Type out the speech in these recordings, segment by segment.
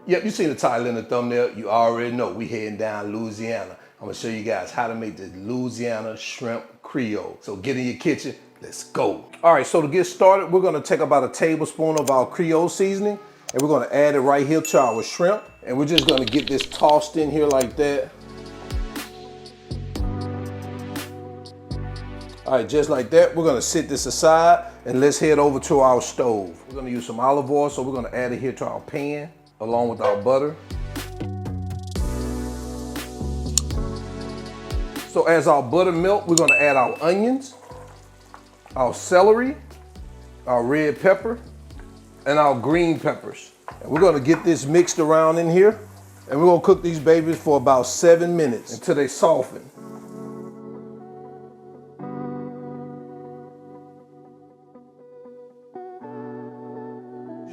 Yep, you seen the title in the thumbnail. You already know we heading down Louisiana. I'm gonna show you guys how to make this Louisiana shrimp Creole. So get in your kitchen, let's go. All right, so to get started, we're gonna take about a tablespoon of our Creole seasoning and we're gonna add it right here to our shrimp. And we're just gonna get this tossed in here like that. All right, just like that, we're gonna sit this aside and let's head over to our stove. We're gonna use some olive oil, so we're gonna add it here to our pan along with our butter. So as our butter melts, we're gonna add our onions, our celery, our red pepper, and our green peppers. And we're gonna get this mixed around in here, and we're gonna cook these babies for about 7 minutes until they soften.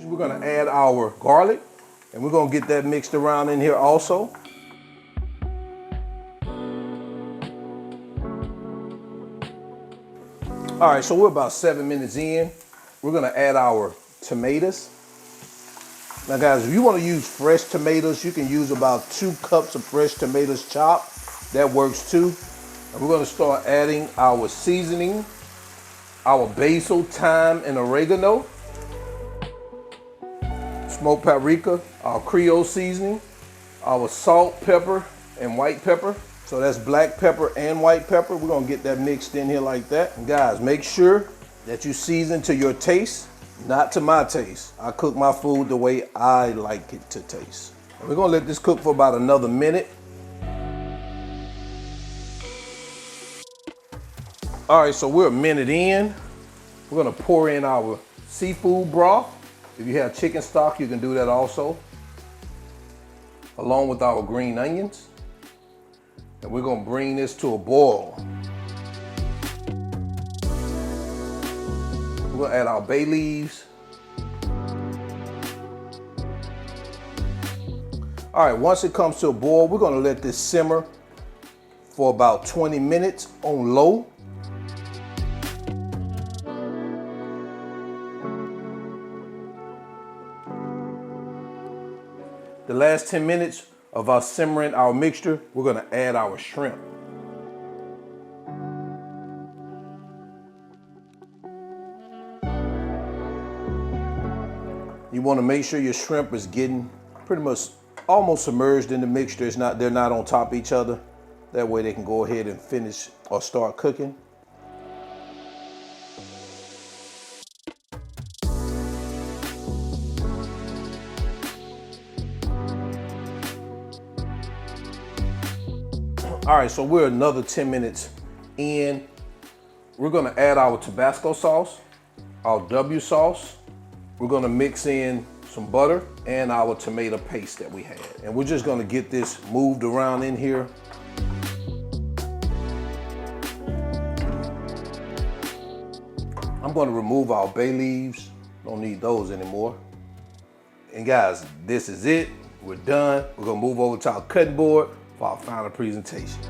We're gonna add our garlic, and we're gonna get that mixed around in here also. All right, so we're about 7 minutes in. We're gonna add our tomatoes. Now guys, if you wanna use fresh tomatoes, you can use about 2 cups of fresh tomatoes chopped. That works too. And we're gonna start adding our seasoning, our basil, thyme, and oregano. Smoked paprika, our Creole seasoning, our salt, pepper, and white pepper. So that's black pepper and white pepper. We're gonna get that mixed in here like that. And guys, make sure that you season to your taste, not to my taste. I cook my food the way I like it to taste. And we're gonna let this cook for about another minute. All right, so we're a minute in. We're gonna pour in our seafood broth. If you have chicken stock, you can do that also, along with our green onions. And we're gonna bring this to a boil. We're gonna add our bay leaves. All right, once it comes to a boil, we're gonna let this simmer for about 20 minutes on low. The last 10 minutes of us simmering our mixture, we're gonna add our shrimp. You wanna make sure your shrimp is getting pretty much almost submerged in the mixture. They're not on top of each other. That way they can go ahead and finish or start cooking. All right, so we're another 10 minutes in. We're gonna add our Tabasco sauce, our W sauce. We're gonna mix in some butter and our tomato paste that we had. And we're just gonna get this moved around in here. I'm gonna remove our bay leaves. Don't need those anymore. And guys, this is it. We're done. We're gonna move over to our cutting board for our final presentation.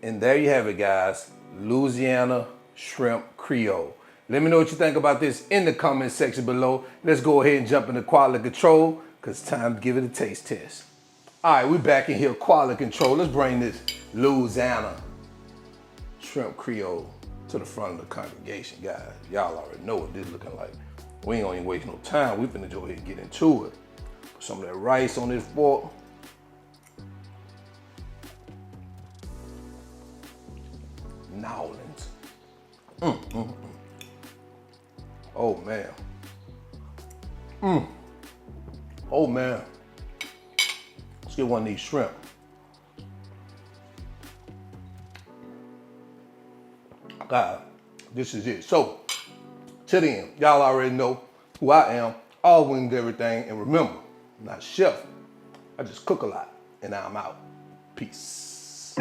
And there you have it, guys. Louisiana shrimp Creole. Let me know what you think about this in the comment section below. Let's go ahead and jump into quality control, because it's time to give it a taste test. All right, we're back in here, quality control. Let's bring this Louisiana shrimp Creole to the front of the congregation, guys. Y'all already know what this is looking like. We ain't gonna even waste no time. We finna go ahead and get into it. Put some of that rice on this fork. Nowlands. Oh man. Oh man. Let's get one of these shrimp. God, this is it. So, to the end, y'all already know who I am, all wings everything, and remember, I'm not a chef, I just cook a lot. and I'm out. Peace.